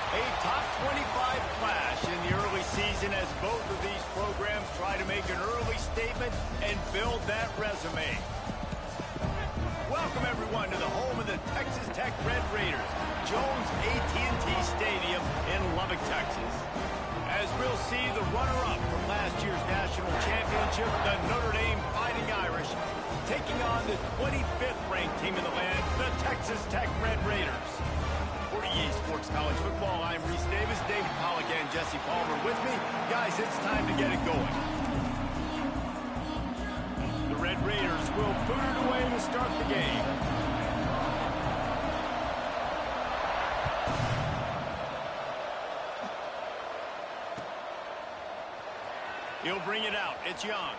A top 25 clash in the early season as both of these programs try to make an early statement and build that resume. Welcome, everyone, to the home of the Texas Tech Red Raiders, Jones AT&T Stadium in Lubbock, Texas. As we'll see the runner-up from last year's national championship, the Notre Dame Fighting Irish, taking on the 25th ranked team in the land, the Texas Tech Red Raiders. For EA Sports College Football, I'm Reese Davis, David Pollack, and Jesse Palmer with me. Guys, it's time to get it going. The Red Raiders will put it away to start the game. He'll bring it out. It's Young.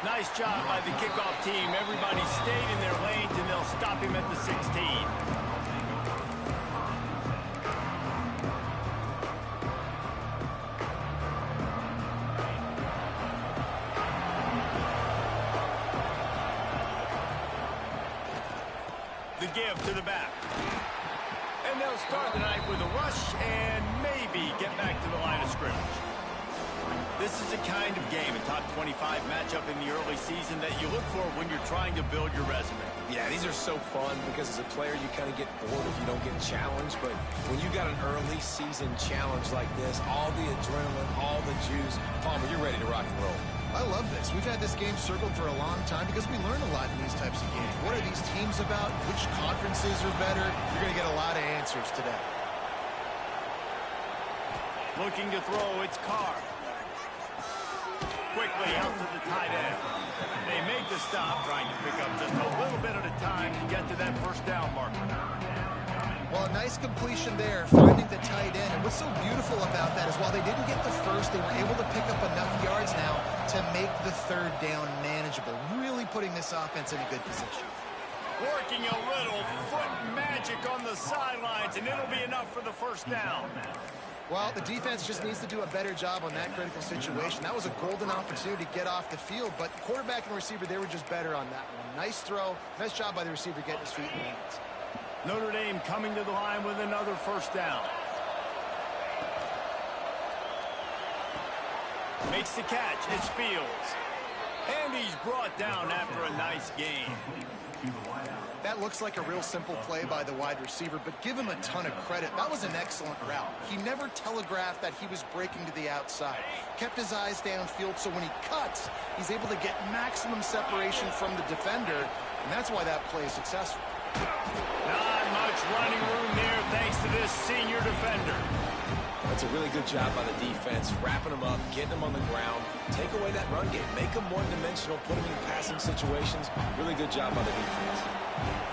Nice job by the kickoff team. Everybody stayed in their lanes, and they'll stop him at the 16. The give to the back. And they'll start the night with a rush and maybe get back to the line of scrimmage. This is the kind of game, a top 25 matchup in the early season that you look for when you're trying to build your resume. Yeah, these are so fun because as a player you kind of get bored if you don't get challenged, but when you got an early season challenge like this, all the adrenaline, all the juice, Palmer, you're ready to rock and roll. I love this. We've had this game circled for a long time because we learn a lot in these types of games. What are these teams about? Which conferences are better? You're going to get a lot of answers today. Looking to throw, it's Carr. Quickly out to the tight end. They make the stop, trying to pick up just a little bit at a time to get to that first down marker. Well, a nice completion there, finding the tight end. And what's so beautiful about that is while they didn't get the first, they were able to pick up enough yards now to make the third down manageable. Really putting this offense in a good position. Working a little foot magic on the sidelines, and it'll be enough for the first down. Well, the defense just needs to do a better job on that critical situation. That was a golden opportunity to get off the field, but quarterback and receiver, they were just better on that one. Nice throw. Nice job by the receiver getting his feet in the hands. Notre Dame coming to the line with another first down. Makes the catch. It's Fields. And he's brought down after a nice game. That looks like a real simple play by the wide receiver, but give him a ton of credit. That was an excellent route. He never telegraphed that he was breaking to the outside. Kept his eyes downfield, so when he cuts, he's able to get maximum separation from the defender, and that's why that play is successful. Not much running room there thanks to this senior defender. That's a really good job by the defense, wrapping them up, getting them on the ground, take away that run game, make them one-dimensional, put them in passing situations. Really good job by the defense.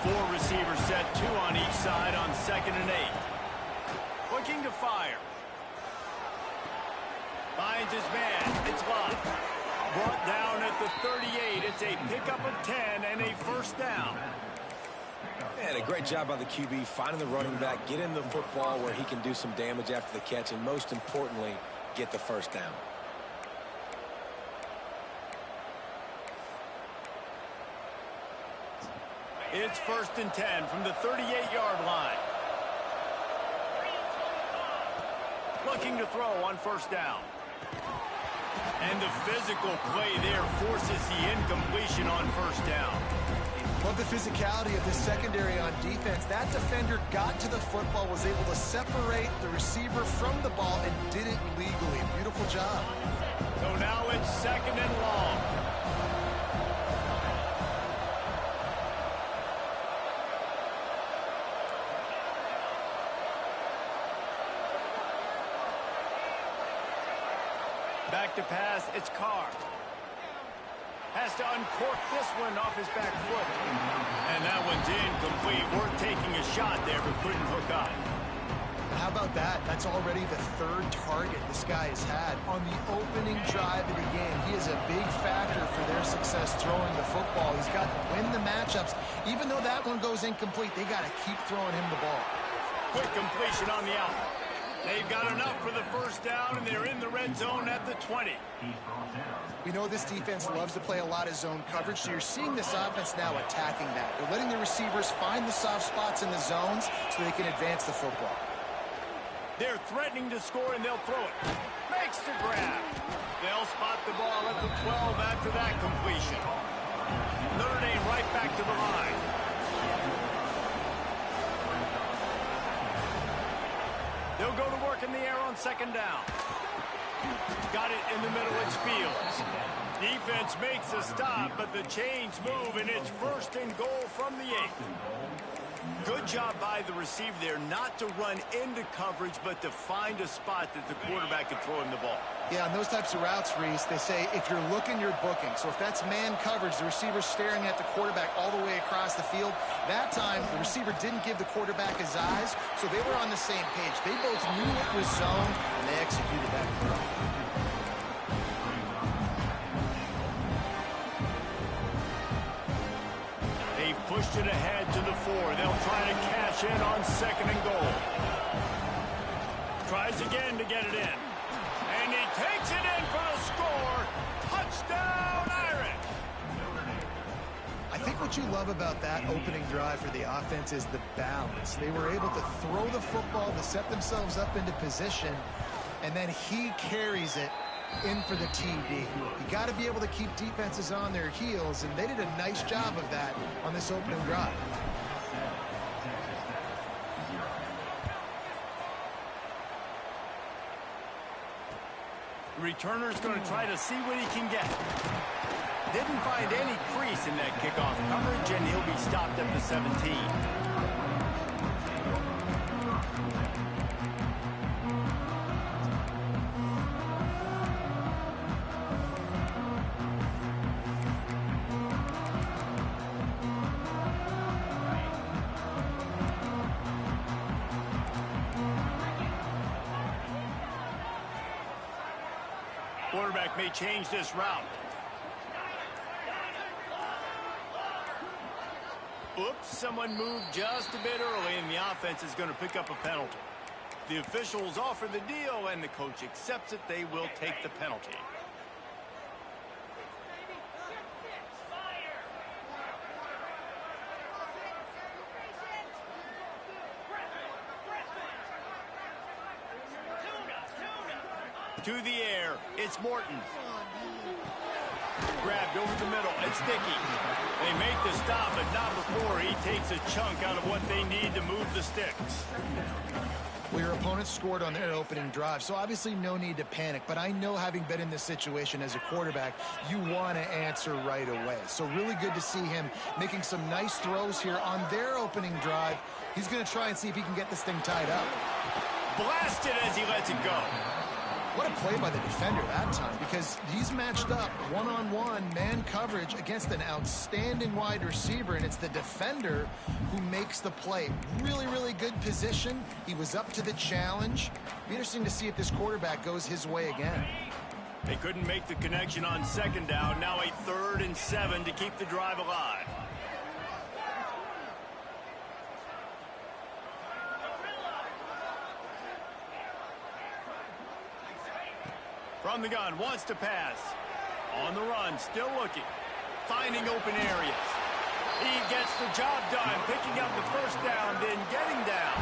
4 receivers set, 2 on each side on 2nd and 8. Looking to fire. Finds his man. It's locked. Brought down at the 38. It's a pickup of 10 and a first down. And a great job by the QB, finding the running back, get him the football where he can do some damage after the catch, and most importantly, get the first down. It's 1st and 10 from the 38-yard line. Looking to throw on first down. And the physical play there forces the incompletion on first down. Love the physicality of this secondary on defense. That defender got to the football, was able to separate the receiver from the ball, and did it legally. Beautiful job. So now it's 2nd and long. Back to pass, it's Carr. Has to uncork this one off his back foot. And that one's incomplete. We're taking a shot there, but couldn't hook up. How about that? That's already the 3rd target this guy has had. On the opening drive of the game, he is a big factor for their success throwing the football. He's got to win the matchups. Even though that one goes incomplete, they got to keep throwing him the ball. Quick completion on the out. They've got enough for the first down, and they're in the red zone at the 20. We know this defense loves to play a lot of zone coverage, so you're seeing this offense now attacking that. They're letting the receivers find the soft spots in the zones so they can advance the football. They're threatening to score, and they'll throw it. Makes the grab. They'll spot the ball at the 12 after that completion. Notre Dame right back to the line. They'll go to work in the air on 2nd down. Got it in the middle, it's Fields. Defense makes a stop, but the chains move, and it's 1st and goal from the 8. Good job by the receiver there not to run into coverage, but to find a spot that the quarterback can throw him the ball. Yeah, on those types of routes, Reese, they say if you're looking, you're booking. So if that's man coverage, the receiver's staring at the quarterback all the way across the field. That time, the receiver didn't give the quarterback his eyes, so they were on the same page. They both knew it was zone, and they executed that throw. They've pushed it ahead to the 4. They'll try to cash in on 2nd and goal. Tries again to get it in. And he takes it in for the score. Touchdown, Irish! I think what you love about that opening drive for the offense is the balance. They were able to throw the football to set themselves up into position, and then he carries it in for the TD. You got to be able to keep defenses on their heels, and they did a nice job of that on this opening drive. The returner's going to try to see what he can get. Didn't find any crease in that kickoff coverage, and he'll be stopped at the 17. Quarterback may change this route. Oops, someone moved just a bit early, and the offense is going to pick up a penalty. The officials offer the deal, and the coach accepts it. They will take the penalty. To the air, it's Morton. Grabbed over the middle, it's Dickey. They make the stop, but not before he takes a chunk out of what they need to move the sticks. Well, your opponent scored on their opening drive, so obviously no need to panic. But I know, having been in this situation as a quarterback, you want to answer right away. So really good to see him making some nice throws here on their opening drive. He's going to try and see if he can get this thing tied up. Blasted as he lets it go. What a play by the defender that time, because he's matched up one-on-one man coverage against an outstanding wide receiver, and it's the defender who makes the play. Really, really good position. He was up to the challenge. Be interesting to see if this quarterback goes his way again. They couldn't make the connection on second down. Now a 3rd and 7 to keep the drive alive. From the gun, wants to pass. On the run, still looking. Finding open areas. He gets the job done, picking up the first down, then getting down.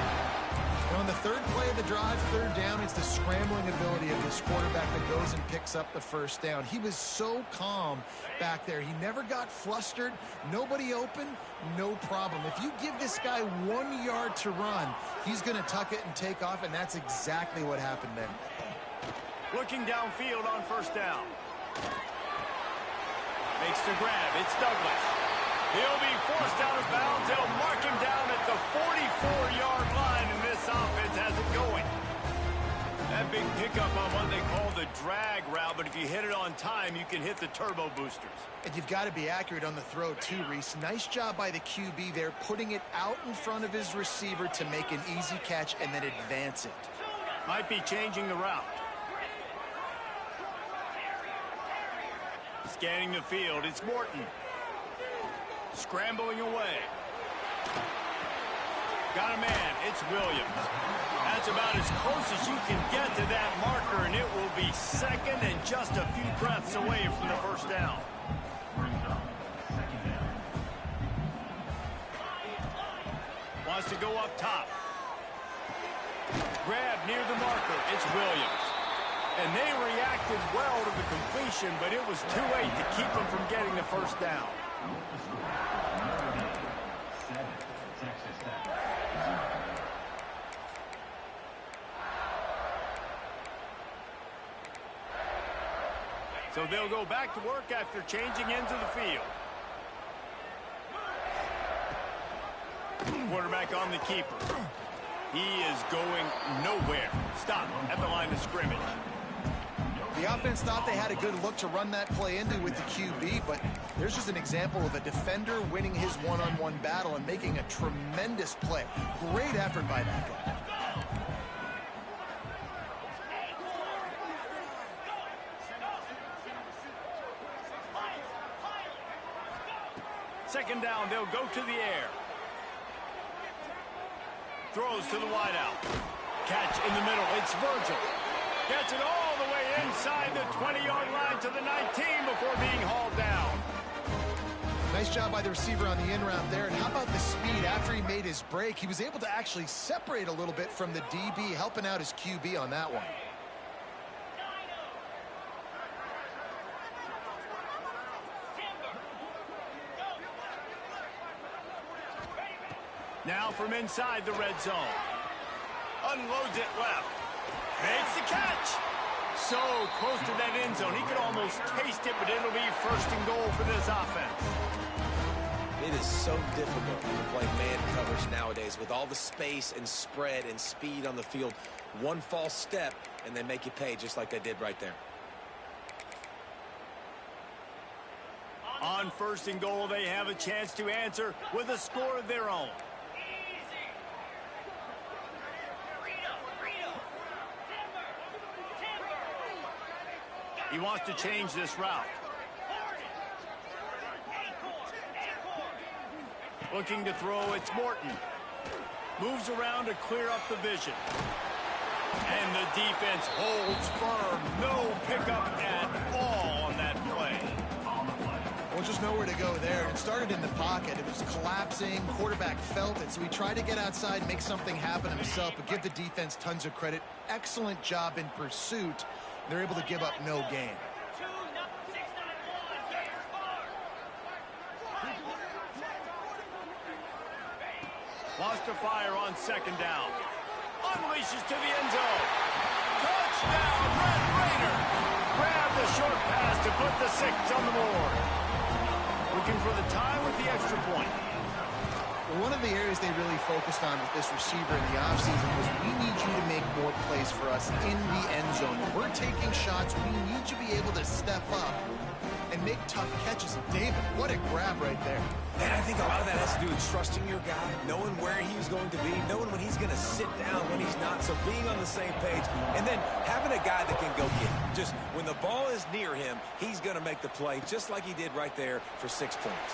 And on the 3rd play of the drive, 3rd down, it's the scrambling ability of this quarterback that goes and picks up the first down. He was so calm back there. He never got flustered. Nobody open, no problem. If you give this guy 1 yard to run, he's going to tuck it and take off, and that's exactly what happened there. Looking downfield on first down. Makes the grab. It's Douglas. He'll be forced out of bounds. They'll mark him down at the 44-yard line, and this offense has it going. That big pickup on what they call the drag route, but if you hit it on time, you can hit the turbo boosters. And you've got to be accurate on the throw too, Reese. Nice job by the QB there, putting it out in front of his receiver to make an easy catch and then advance it. Might be changing the route. Scanning the field, it's Morton. Scrambling away. Got a man, it's Williams. That's about as close as you can get to that marker, and it will be 2nd and just a few breaths away from the first down. Wants to go up top. Grab near the marker, it's Williams. And they reacted well to the completion, but it was too late to keep them from getting the first down. So they'll go back to work after changing into the field. Quarterback on the keeper. He is going nowhere. Stop at the line of scrimmage. The offense thought they had a good look to run that play into with the QB, but there's just an example of a defender winning his one-on-one battle and making a tremendous play. Great effort by that guy. Second down, they'll go to the air. Throws to the wideout. Catch in the middle, it's Virgil. Gets it all the way inside the 20-yard line to the 19 before being hauled down. Nice job by the receiver on the in route there. And how about the speed after he made his break? He was able to actually separate a little bit from the DB, helping out his QB on that one. Now from inside the red zone. Unloads it left. Makes the catch. So close to that end zone. He could almost taste it, but it'll be 1st and goal for this offense. It is so difficult to play man coverage nowadays with all the space and spread and speed on the field. One false step, and they make you pay just like they did right there. On 1st and goal, they have a chance to answer with a score of their own. He wants to change this route. Looking to throw, it's Morton. Moves around to clear up the vision. And the defense holds firm. No pickup at all on that play. Well, just nowhere to go there. It started in the pocket. It was collapsing. Quarterback felt it, so he tried to get outside, make something happen himself, but give the defense tons of credit. Excellent job in pursuit. They're able to give up no gain. Lost to fire on second down. Unleashes to the end zone. Touchdown, Red Raider. Grab the short pass to put the 6 on the board. Looking for the tie with the extra point. Well, one of the areas they really focused on with this receiver in the offseason was we need you to make more plays for us in the end zone. When we're taking shots, we need you to be able to step up and make tough catches. David, what a grab right there. And I think a lot of that has to do with trusting your guy, knowing where he's going to be, knowing when he's going to sit down, when he's not, so being on the same page, and then having a guy that can go get it. Just when the ball is near him, he's going to make the play, just like he did right there for 6 points.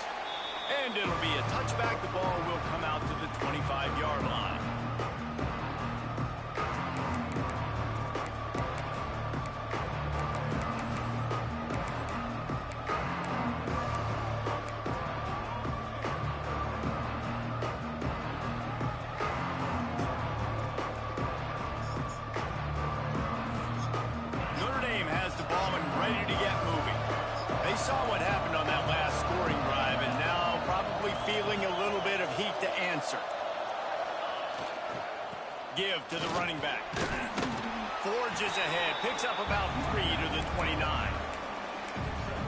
And it'll be a touchback. The ball will come out to the 25-yard line. Notre Dame has the ball and ready to get moving. They saw what happened on that last scoring drive, and now probably feeling a little bit of heat to answer. Give to the running back. Forges ahead, picks up about 3 to the 29.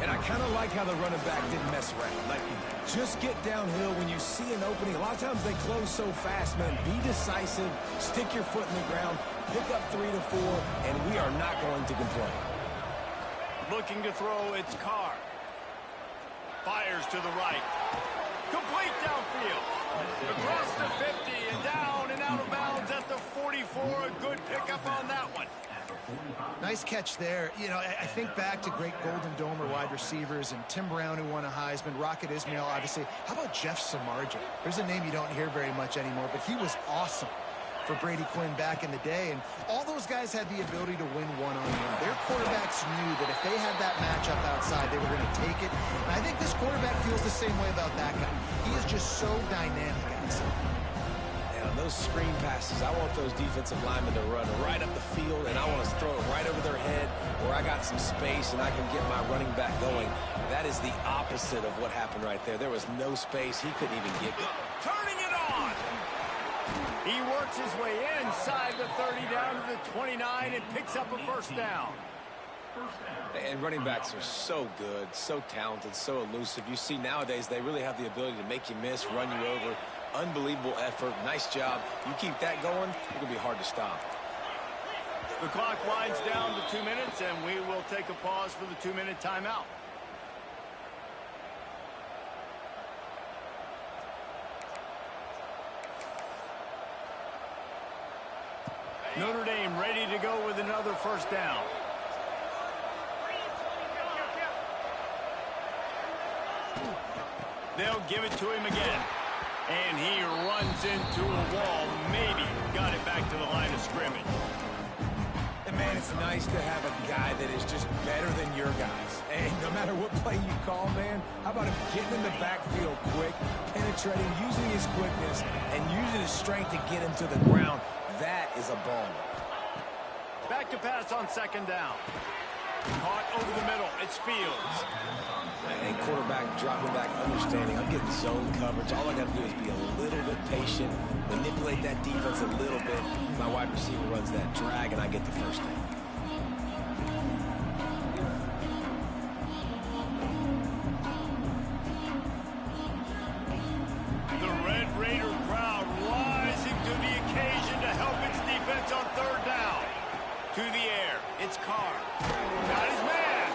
And I kind of like how the running back didn't mess around. Like, just get downhill when you see an opening. A lot of times they close so fast, man. Be decisive, stick your foot in the ground, pick up 3 to 4, and we are not going to complain. Looking to throw, it's Carr. Fires to the right. Complete downfield. Across the 50 and down and out of bounds at the 44. A good pickup on that one. Nice catch there. You know, I think back to great Golden Domer wide receivers and Tim Brown, who won a Heisman, Rocket Ismail, obviously. How about Jeff Samardzija? There's a name you don't hear very much anymore, but he was awesome for Brady Quinn back in the day, and all those guys had the ability to win one-on-one. Their quarterbacks knew that if they had that matchup outside, they were going to take it. And I think this quarterback feels the same way about that guy. He is just so dynamic outside. And on those screen passes, I want those defensive linemen to run right up the field, and I want to throw it right over their head where I got some space and I can get my running back going. That is the opposite of what happened right there. There was no space. He couldn't even get it. Turning it on. He works his way inside the 30 down to the 29 and picks up a first down. And running backs are so good, so talented, so elusive. You see nowadays they really have the ability to make you miss, run you over. Unbelievable effort. Nice job. You keep that going, it's going to be hard to stop. The clock winds down to 2 minutes, and we will take a pause for the 2-minute timeout. Notre Dame ready to go with another first down. They'll give it to him again. And he runs into a wall. Maybe got it back to the line of scrimmage. And, man, it's nice to have a guy that is just better than your guys. And no matter what play you call, man, how about him getting in the backfield quick, penetrating, using his quickness, and using his strength to get him to the ground. That is a ball. Back to pass on second down. Caught over the middle. It's Fields. And quarterback dropping back, understanding. I'm getting zone coverage. All I got to do is be a little bit patient, manipulate that defense a little bit. My wide receiver runs that drag, and I get the first down. The Red Raider crowd rising to the occasion to help its defense on third down. To the air. It's Carr. Got his man.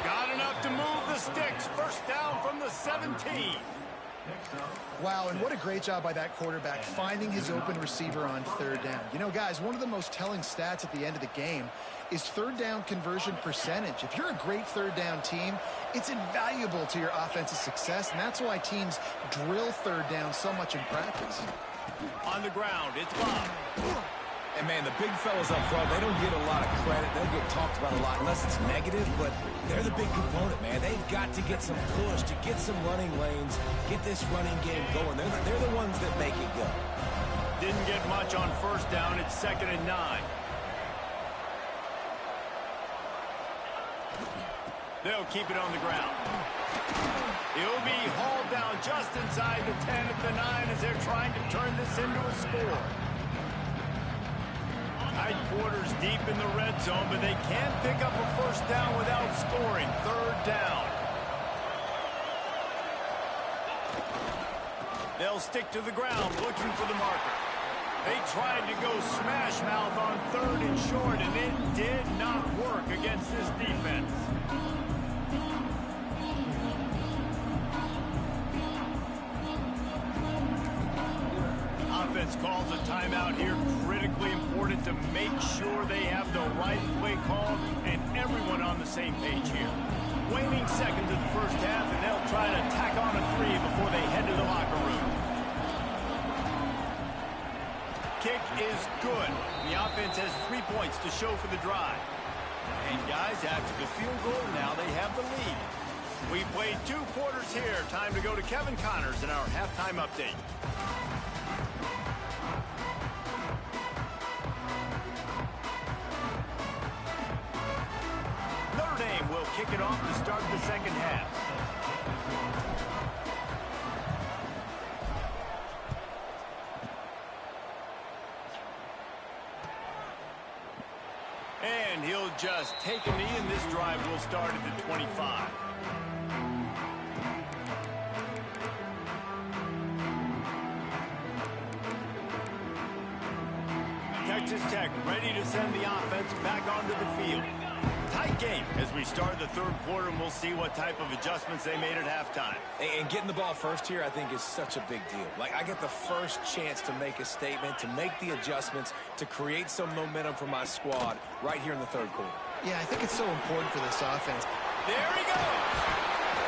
Got enough to move the sticks. First down from the 17. Wow, and what a great job by that quarterback finding his open receiver on third down. You know, guys, one of the most telling stats at the end of the game is third down conversion percentage. If you're a great third down team, it's invaluable to your offensive success, and that's why teams drill third down so much in practice. On the ground, it's Bob. And, man, the big fellas up front, they don't get a lot of credit. They don't get talked about a lot unless it's negative, but they're the big component, man. They've got to get some push, to get some running lanes, get this running game going. They're the ones that make it go. Didn't get much on first down. It's 2nd and 9. They'll keep it on the ground. He'll be hauled down just inside the 10 at the 9 as they're trying to turn this into a score. Tight quarters deep in the red zone, but they can't pick up a first down without scoring. 3rd down. They'll stick to the ground looking for the marker. They tried to go smash mouth on 3rd and short, and it did not work against this defense. Offense calls a timeout here. Critically important to make sure they have the right play call and everyone on the same page here. Waning seconds of the first half, and they'll try to tack on a 3 before they head to the locker room. Kick is good. The offense has 3 points to show for the drive. And guys, after the field goal, now they have the lead. We played 2 quarters here. Time to go to Kevin Connors in our halftime update. Notre Dame will kick it off to start the second half. And he'll just take a knee, and this drive will start at the 25. Texas Tech ready to send the offense back onto the field. Tight game as we start the 3rd quarter, and we'll see what type of adjustments they made at halftime. And getting the ball first here, I think, is such a big deal. Like, I get the first chance to make a statement, to make the adjustments, to create some momentum for my squad right here in the 3rd quarter. Yeah, I think it's so important for this offense. There he goes.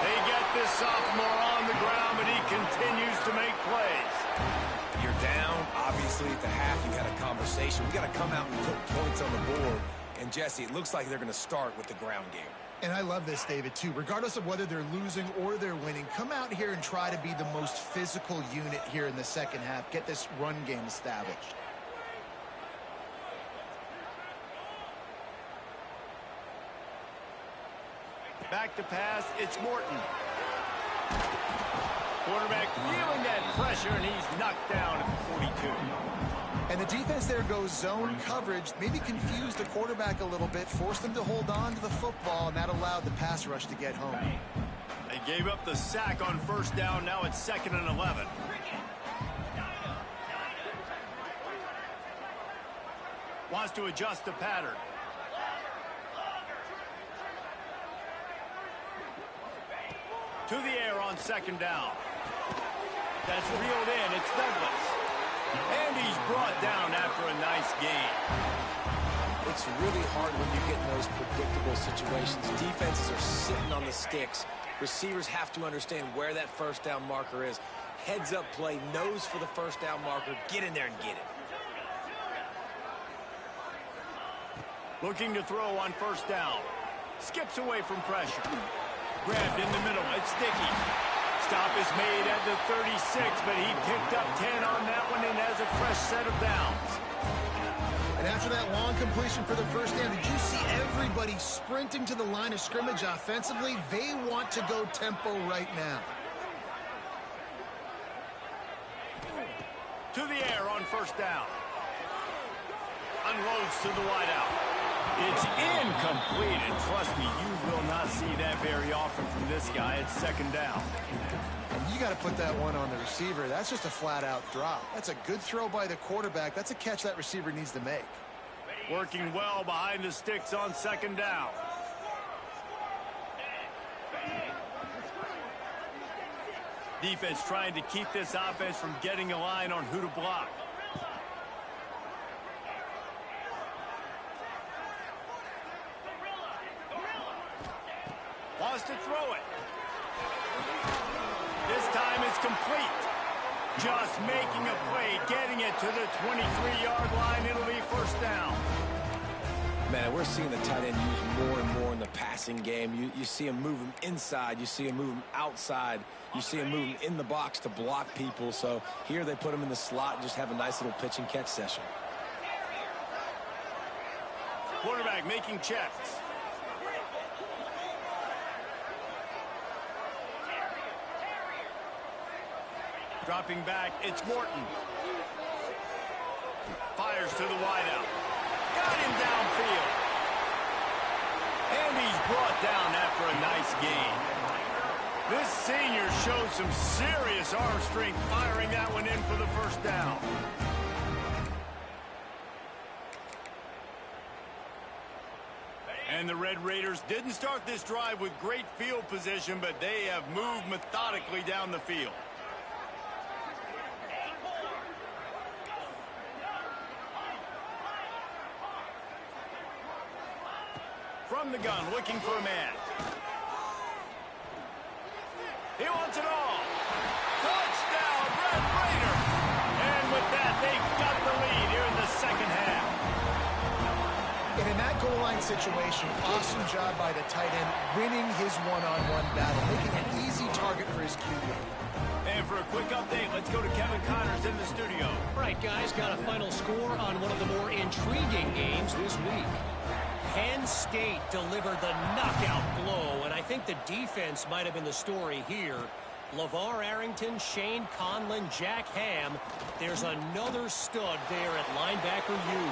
They get this sophomore on the ground, but he continues to make plays. You're down, obviously, at the half. You had a conversation. We got to come out and put points on the board. And, Jesse, it looks like they're going to start with the ground game. And I love this, David, too. Regardless of whether they're losing or they're winning, come out here and try to be the most physical unit here in the second half. Get this run game established. Back to pass, it's Morton. Quarterback feeling that pressure, and he's knocked down at the 42. And the defense there goes zone coverage, maybe confused the quarterback a little bit, forced him to hold on to the football, and that allowed the pass rush to get home. They gave up the sack on first down. Now it's 2nd and 11. Wants to adjust the pattern. To the air on 2nd down. That's reeled in. It's Douglas. And he's brought down after a nice gain. It's really hard when you get in those predictable situations. Defenses are sitting on the sticks. Receivers have to understand where that first down marker is. Heads up play, nose for the first down marker. Get in there and get it. Looking to throw on first down. Skips away from pressure. Grabbed in the middle. It's Dickey. Stop is made at the 36, but he picked up 10 on that one and has a fresh set of downs. And after that long completion for the first down, did you see everybody sprinting to the line of scrimmage offensively? They want to go tempo right now. To the air on first down. Unloads to the wideout. It's incomplete, and trust me, you will not see that very often from this guy. It's 2nd down. And you got to put that one on the receiver. That's just a flat-out drop. That's a good throw by the quarterback. That's a catch that receiver needs to make. Working well behind the sticks on 2nd down. Defense trying to keep this offense from getting a line on who to block. Wants to throw it. This time it's complete. Just making a play, getting it it to the 23-yard line. It'll be first down. Man, we're seeing the tight end used more and more in the passing game. You see him move him inside. You see him move him outside. You see him move him in the box to block people. So here they put him in the slot and just have a nice little pitch and catch session. Quarterback making checks. Dropping back, it's Morton. Fires to the wideout. Got him downfield. And he's brought down after a nice gain. This senior showed some serious arm strength firing that one in for the first down. And the Red Raiders didn't start this drive with great field position, but they have moved methodically down the field. From the gun, looking for a man. He wants it all. Touchdown, Red Raider. And with that, they've got the lead here in the second half. And in that goal line situation, awesome job by the tight end, winning his one-on-one battle, making an easy target for his QB. And for a quick update, let's go to Kevin Connors in the studio. All right, guys, got a final score on one of the more intriguing games this week. Penn State delivered the knockout blow, and I think the defense might have been the story here. LeVar Arrington, Shane Conlon, Jack Ham. There's another stud there at linebacker U.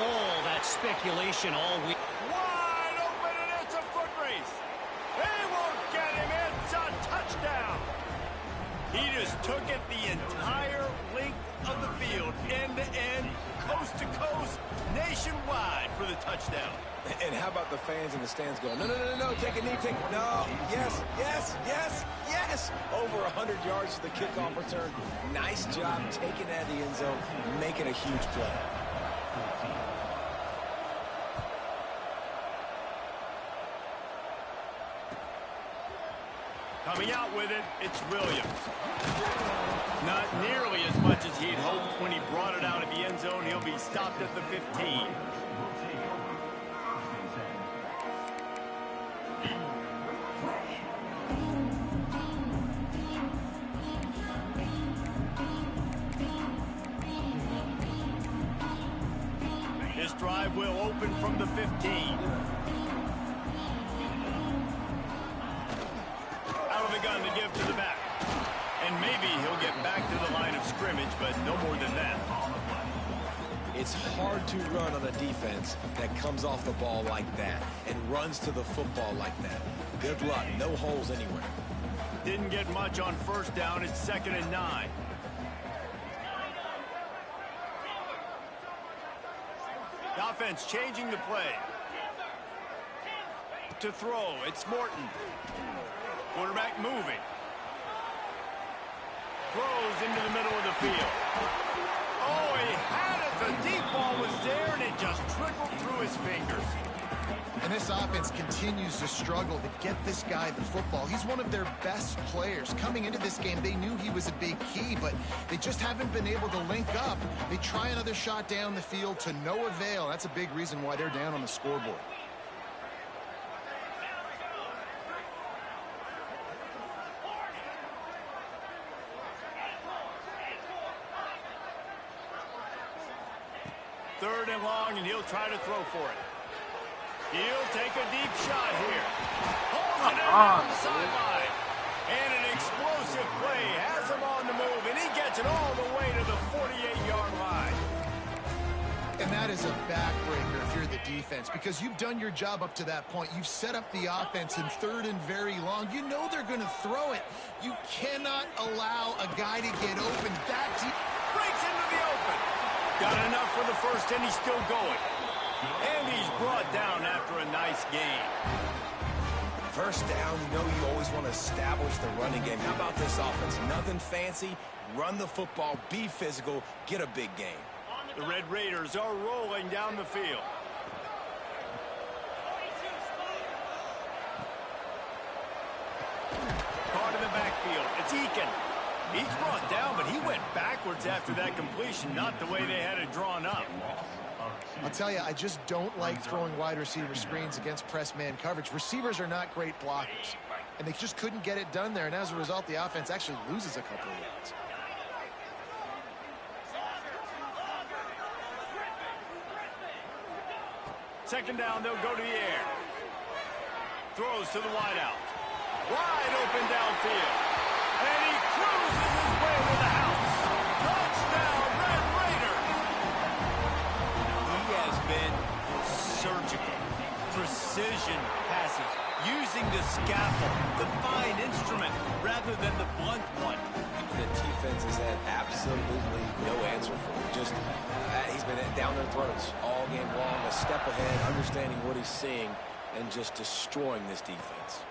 All that speculation all week. Wide open, and it's a foot race. They won't get him. It's a touchdown. He just took it the entire length of the field, end to end, coast to coast, nationwide for the touchdown. And how about the fans in the stands going, no, no, no, no, take a knee, take, no, yes, yes, yes, yes. Over 100 yards to the kickoff return. Nice job taking it out of the end zone, making a huge play. Coming out with it, it's Williams. Not nearly as much as he'd hoped when he brought it out of the end zone. He'll be stopped at the 15. This drive will open from the 15. Out of the gun to give to the back. And maybe he'll get back to the line of scrimmage, but no more than that. It's hard to run on a defense that comes off the ball like that and runs to the football like that. Good luck. No holes anywhere. Didn't get much on first down. It's 2nd and 9. The offense changing the play. To throw, it's Morton. Quarterback moving. Throws into the middle of the field. Oh, he had it. The deep ball was there, and it just trickled through his fingers. And this offense continues to struggle to get this guy the football. He's one of their best players. Coming into this game, they knew he was a big key, but they just haven't been able to link up. They try another shot down the field to no avail. That's a big reason why they're down on the scoreboard. Third and long, and he'll try to throw for it. He'll take a deep shot here. Holds it in down the sideline. And an explosive play has him on the move, and he gets it all the way to the 48-yard line. And that is a backbreaker if you're the defense, because you've done your job up to that point. You've set up the offense in third and very long. You know they're going to throw it. You cannot allow a guy to get open that deep. Breaks into the open. Got enough for the first, and he's still going. And he's brought down after a nice gain. First down, you know you always want to establish the running game. How about this offense? Nothing fancy. Run the football, be physical, get a big gain. The Red Raiders are rolling down the field. Caught in the backfield. It's Eakin. He's brought down, but he went backwards after that completion, not the way they had it drawn up. I'll tell you, I just don't like throwing wide receiver screens against press man coverage. Receivers are not great blockers, and they just couldn't get it done there, and as a result, the offense actually loses a couple of yards. Second down, they'll go to the air. Throws to the wideout. Wide open downfield. And he cruises his way to the house. Touchdown, Red Raider. He has been surgical. Precision passes. Using the scalpel, the fine instrument, rather than the blunt one. The defense has had absolutely no answer for him. Just, he's been down their throats all game long, a step ahead, understanding what he's seeing, and just destroying this defense.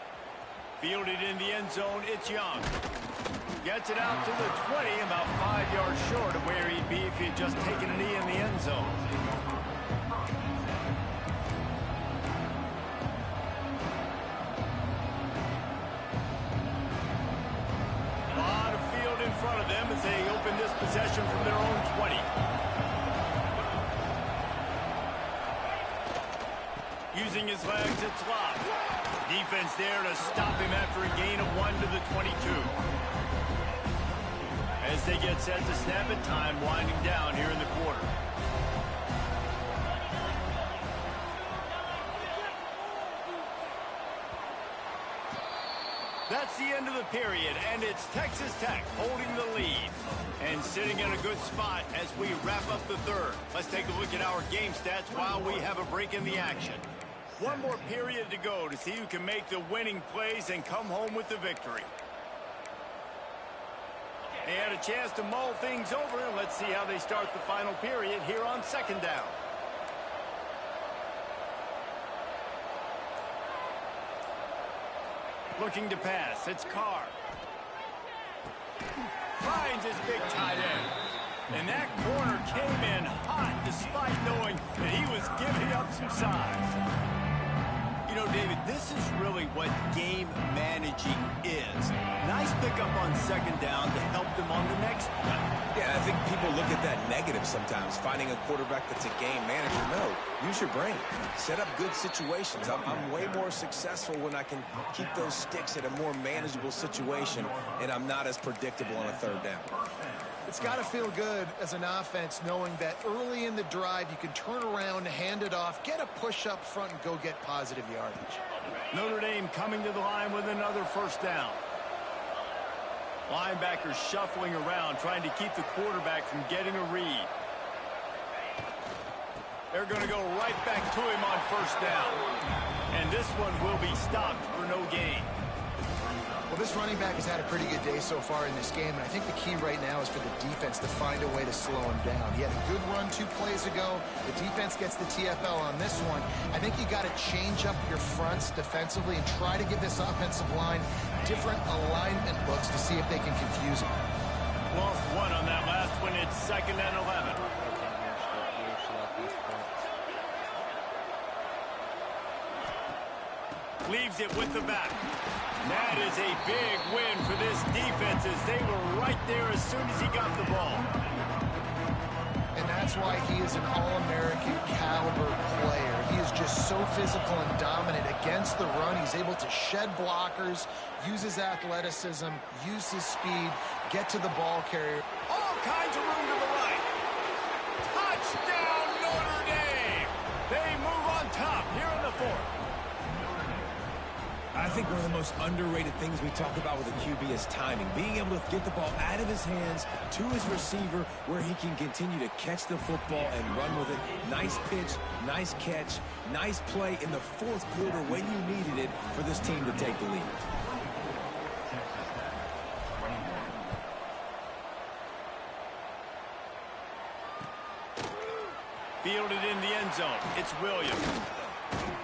Fielded in the end zone, it's Young. Gets it out to the 20, about 5 yards short of where he'd be if he had just taken a knee in the end zone. A lot of field in front of them as they open this possession from their own 20. Using his legs, it's Lott. Defense there to stop him after a gain of 1 to the 22. As they get set to snap it, time winding down here in the quarter. That's the end of the period, and it's Texas Tech holding the lead and sitting in a good spot as we wrap up the third. Let's take a look at our game stats while we have a break in the action. One more period to go to see who can make the winning plays and come home with the victory. They had a chance to mull things over, and let's see how they start the final period here on second down. Looking to pass, it's Carr. Finds his big tight end. And that corner came in hot despite knowing that he was giving up some size. You know, David, this is really what game managing is. Nice pickup on second down to help them on the next play. Yeah, I think people look at that negative sometimes, finding a quarterback that's a game manager. No, use your brain. Set up good situations. I'm way more successful when I can keep those sticks at a more manageable situation, and I'm not as predictable on a third down. It's got to feel good as an offense knowing that early in the drive you can turn around, hand it off, get a push up front, and go get positive yardage. Notre Dame coming to the line with another first down. Linebackers shuffling around, trying to keep the quarterback from getting a read. They're going to go right back to him on first down. And this one will be stopped for no gain. Well, this running back has had a pretty good day so far in this game, and I think the key right now is for the defense to find a way to slow him down. He had a good run 2 plays ago. The defense gets the TFL on this one. I think you got to change up your fronts defensively and try to give this offensive line different alignment looks to see if they can confuse him. Lost one on that last one. It's 2nd and 11. Leaves it with the back. That is a big win for this defense as they were right there as soon as he got the ball. And that's why he is an All-American caliber player. He is just so physical and dominant against the run. He's able to shed blockers, use his athleticism, use his speed, get to the ball carrier. All kinds of room to the right. Touchdown, Notre Dame. They move on top here in the fourth. I think one of the most underrated things we talk about with a QB is timing. Being able to get the ball out of his hands to his receiver where he can continue to catch the football and run with it. Nice pitch, nice catch, nice play in the fourth quarter when you needed it for this team to take the lead. Fielded in the end zone. It's Williams.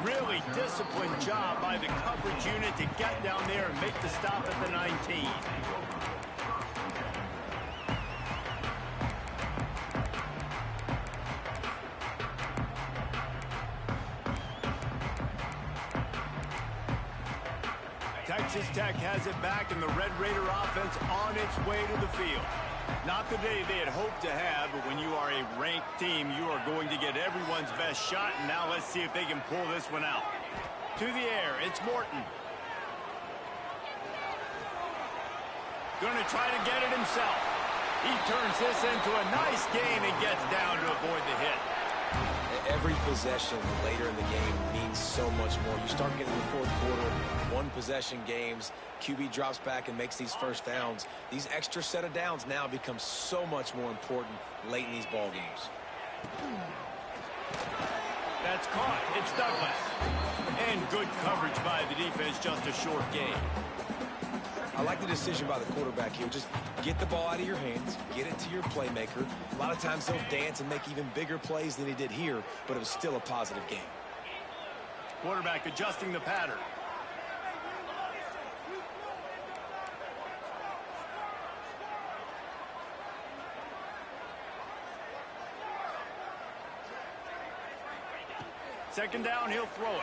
Really disciplined job by the coverage unit to get down there and make the stop at the 19. Texas Tech has it back, and the Red Raider offense on its way to the field. Not the day they had hoped to have, but when you are a ranked team, you are going to get everyone's best shot, and now let's see if they can pull this one out. To the air, it's Morton. Going to try to get it himself. He turns this into a nice gain and gets down to avoid the hit. Every possession later in the game means so much more. You start getting the fourth quarter, one-possession games, QB drops back and makes these first downs. These extra set of downs now become so much more important late in these ball games. That's caught. It's Douglas. And good coverage by the defense, just a short gain. I like the decision by the quarterback here. Just get the ball out of your hands, get it to your playmaker. A lot of times they'll dance and make even bigger plays than he did here, but it was still a positive game. Quarterback adjusting the pattern. Second down, he'll throw it.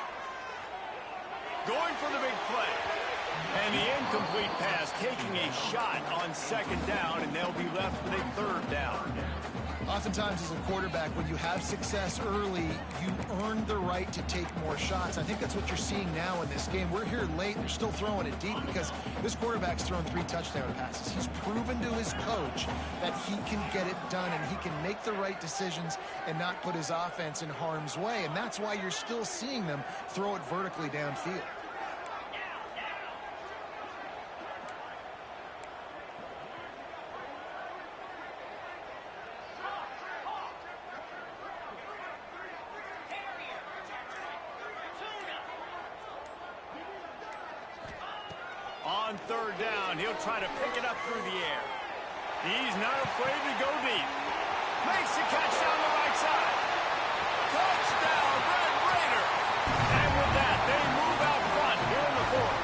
Going for the big play. And the incomplete pass, taking a shot on second down, and they'll be left with a third down. Oftentimes as a quarterback, when you have success early, you earn the right to take more shots. I think that's what you're seeing now in this game. We're here late. They're still throwing it deep because this quarterback's thrown 3 touchdown passes. He's proven to his coach that he can get it done and he can make the right decisions and not put his offense in harm's way. And that's why you're still seeing them throw it vertically downfield. On third down, he'll try to pick it up through the air. He's not afraid to go deep. Makes the catch down the right side. Touchdown, Red Raider. And with that, they move out front here in the fourth.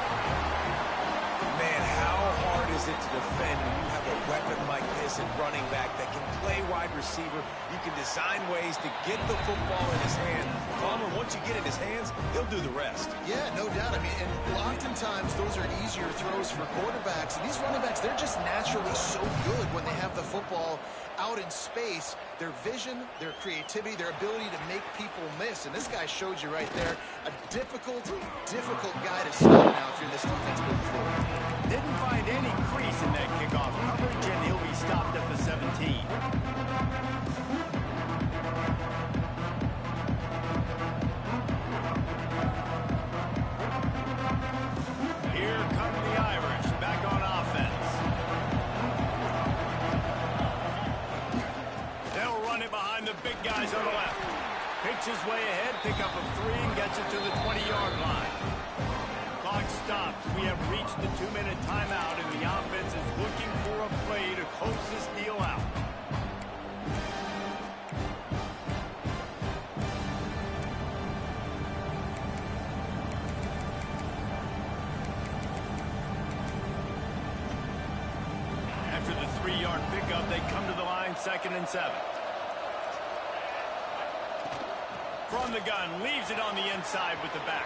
Man, how hard is it to defend when you have a weapon like this at running back that can play wide receiver? You can design ways to get the football in his hand. Palmer, once you get it in his hands, he'll do the rest. Yeah, no doubt. I mean, and oftentimes those are easier throws for quarterbacks. And these running backs, they're just naturally so good when they have the football out in space. Their vision, their creativity, their ability to make people miss. And this guy showed you right there, a difficult guy to stop now if you're this defense moving forward. Didn't find any crease in that kickoff coverage, and he'll be stopped at the 17. Here come the Irish, back on offense. They'll run it behind the big guys on the left. Picks his way ahead, pick up of 3, and gets it to the 20-yard line. Clock stops. We have reached the 2-minute timeout, and the offense is looking for a play to close this deal out. After the 3-yard pickup, they come to the line, 2nd and 7. From the gun, leaves it on the inside with the back.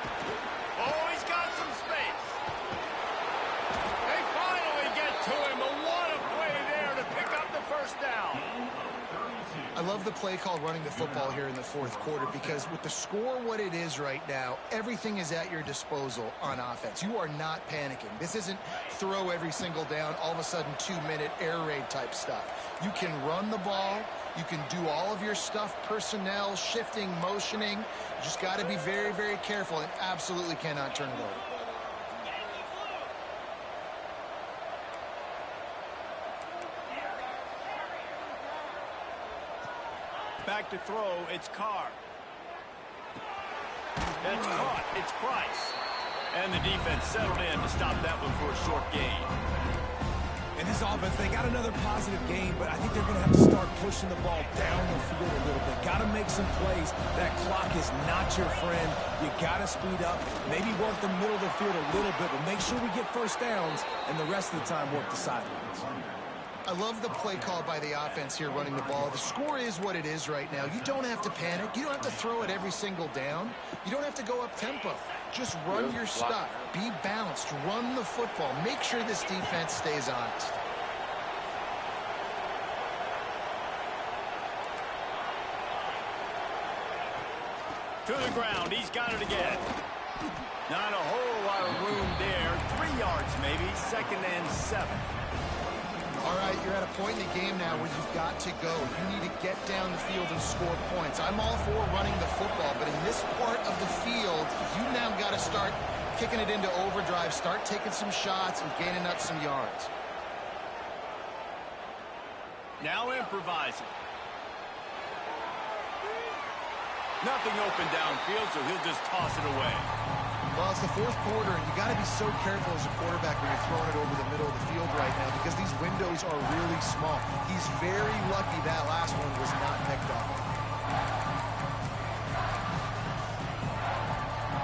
Oh, he's got some space. They finally get to him, but what a play there to pick up the first down. I love the play call running the football here in the fourth quarter because with the score what it is right now, everything is at your disposal on offense. You are not panicking. This isn't throw every single down, all of a sudden 2-minute air raid type stuff. You can run the ball. You can do all of your stuff, personnel, shifting, motioning. You just got to be very, very careful and absolutely cannot turn it over. Back to throw, it's Carr. That's caught, it's Price. And the defense settled in to stop that one for a short gain. In this offense, they got another positive game, but I think they're going to have to start pushing the ball down the field a little bit. Got to make some plays. That clock is not your friend. You got to speed up, maybe work the middle of the field a little bit, but make sure we get first downs, and the rest of the time work the sidelines. I love the play call by the offense here running the ball. The score is what it is right now. You don't have to panic. You don't have to throw it every single down. You don't have to go up tempo. Just run your stuff. Be balanced. Run the football. Make sure this defense stays honest. To the ground. He's got it again. Not a whole lot of room there. 3 yards maybe. 2nd and 7. All right, you're at a point in the game now where you've got to go. You need to get down the field and score points. I'm all for running the football, but in this part of the field, you now got to start kicking it into overdrive, start taking some shots and gaining up some yards. Now improvising. Nothing open downfield, so he'll just toss it away. Well, it's the 4th quarter, and you got to be so careful as a quarterback when you're throwing it over the middle of the field right now because these windows are really small. He's very lucky that last one was not picked off.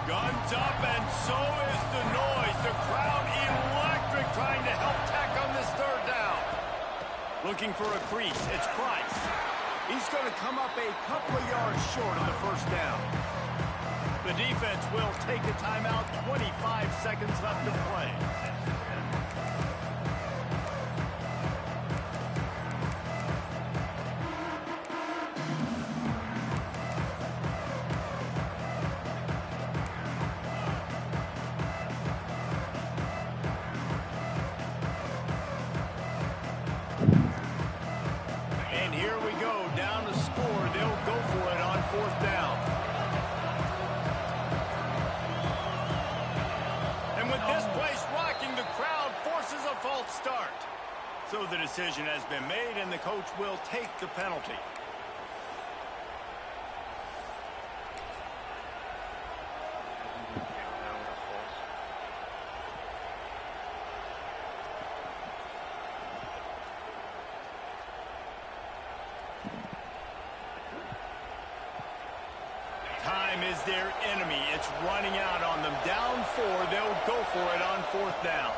Guns up, and so is the noise. The crowd electric trying to help tack on this 3rd down. Looking for a crease. It's Price. He's going to come up a couple of yards short of the 1st down. The defense will take a timeout. 25 seconds left to play. And here we go. Down to score. They'll go for it on 4th down. This place rocking, the crowd forces a false start. So the decision has been made, and the coach will take the penalty. Time is their enemy. It's running out on them. Down 4. They'll go for it on 4th down.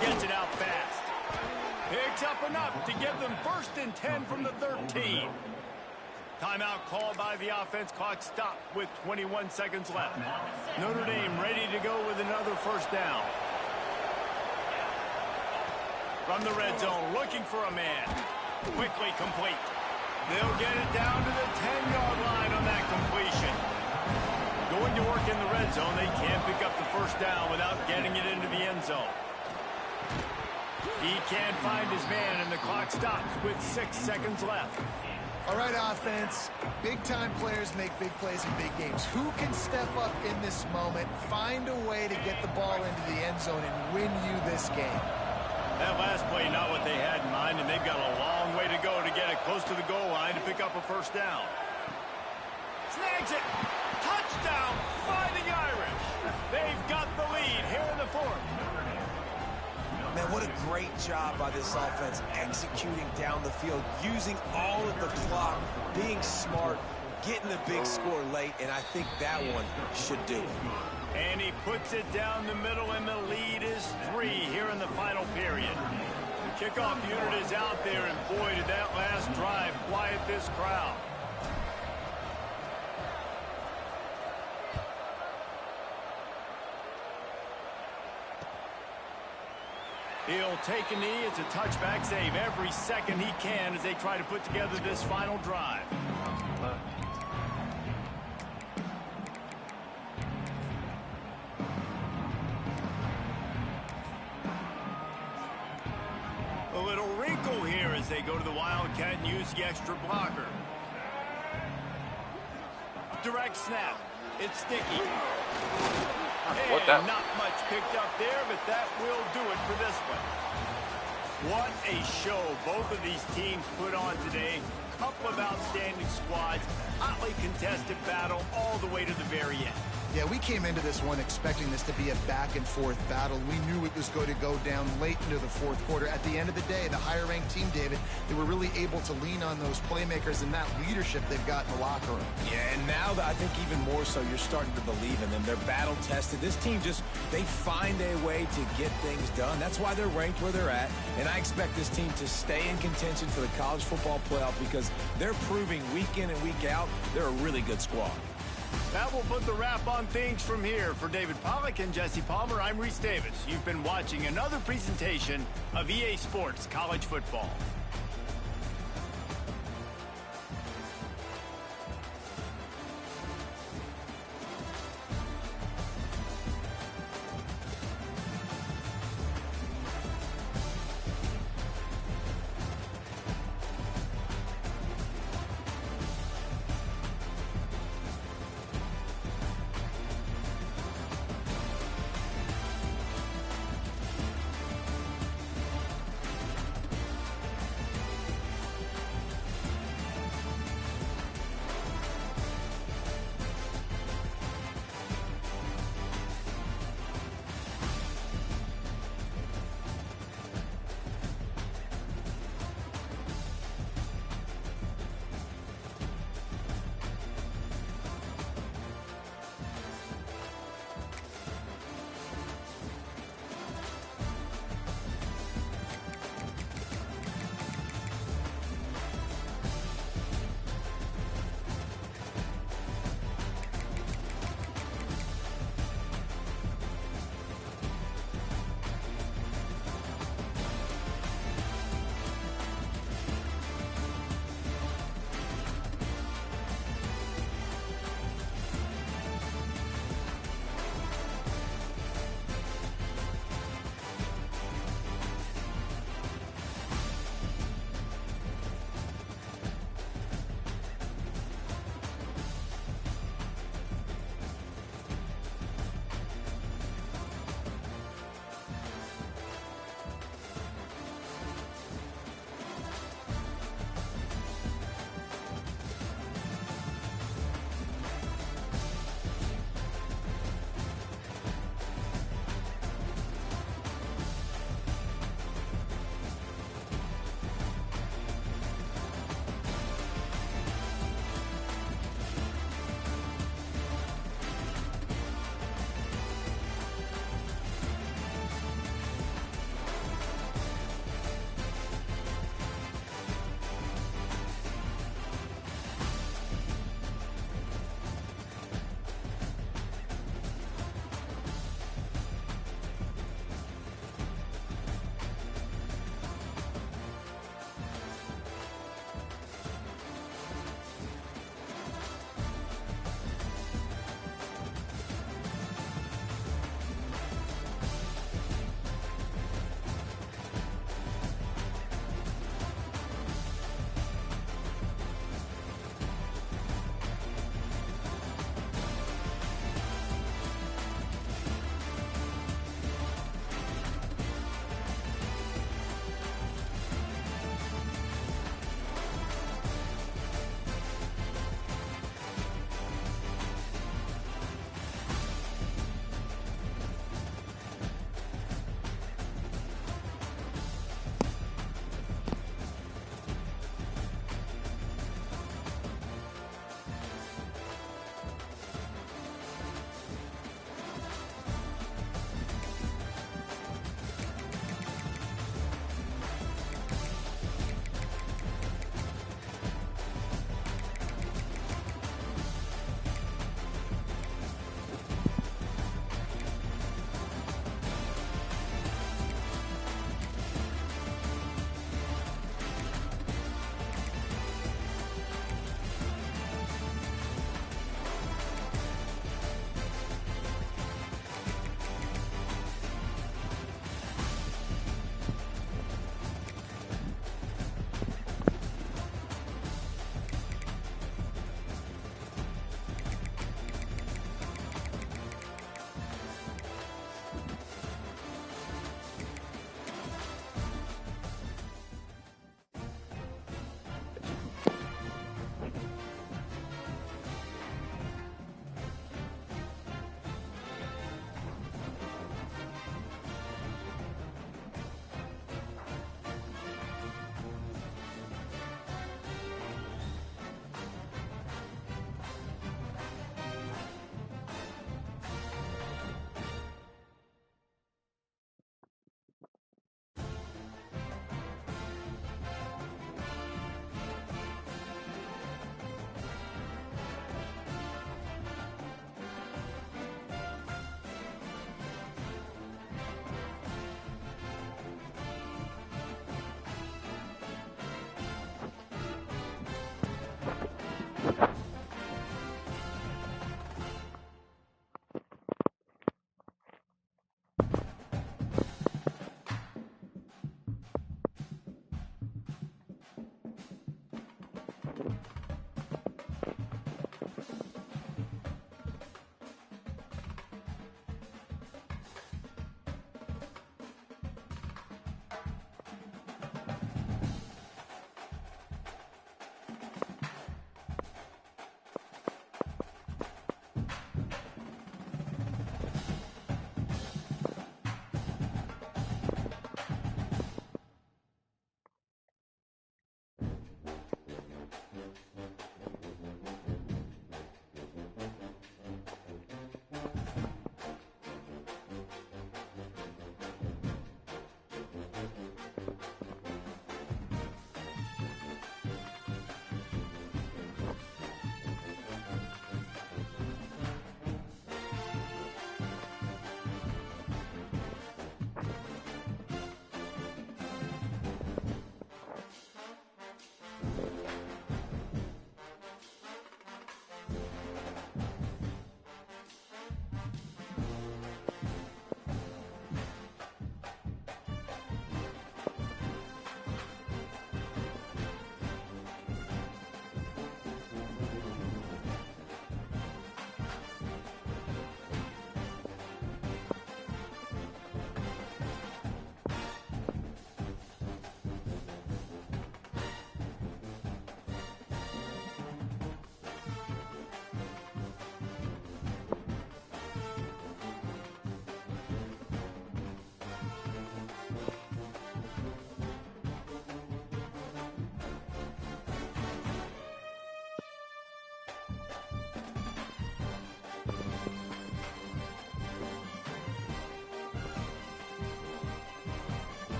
Gets it out fast. Picks up enough to give them 1st and 10 from the 13. Timeout called by the offense. Clock stopped with 21 seconds left. Notre Dame ready to go with another 1st down. From the red zone, looking for a man. Quickly complete. They'll get it down to the 10-yard line on that completion. Going to work in the red zone. They can't pick up the 1st down without getting it into the end zone. He can't find his man, and the clock stops with 6 seconds left. All right, offense. Big-time players make big plays in big games. Who can step up in this moment, find a way to get the ball into the end zone, and win you this game? That last play, not what they had in mind, and they've got a long way to go to get it close to the goal line to pick up a 1st down. Snags it. Touchdown by the Irish. They've got the lead here in the 4th. Man, what a great job by this offense executing down the field, using all of the clock, being smart, getting the big score late, and I think that one should do it. And he puts it down the middle, and the lead is 3 here in the final period. The kickoff unit is out there, and boy, did that last drive quiet this crowd. He'll take a knee. It's a touchback. Save every second he can as they try to put together this final drive. A little wrinkle here as they go to the Wildcat and use the extra blocker. Direct snap. It's sticky. And not much picked up there, but that will do it for this one. What a show both of these teams put on today. Couple of outstanding squads. Hotly contested battle all the way to the very end. Yeah, we came into this one expecting this to be a back-and-forth battle. We knew it was going to go down late into the fourth quarter. At the end of the day, the higher-ranked team, David, they were really able to lean on those playmakers and that leadership they've got in the locker room. Yeah, and now I think even more so, you're starting to believe in them. They're battle-tested. This team they find a way to get things done. That's why they're ranked where they're at, and I expect this team to stay in contention for the college football playoff because they're proving week in and week out they're a really good squad. That will put the wrap on things from here. For David Pollack and Jesse Palmer, I'm Reese Davis. You've been watching another presentation of EA Sports College Football.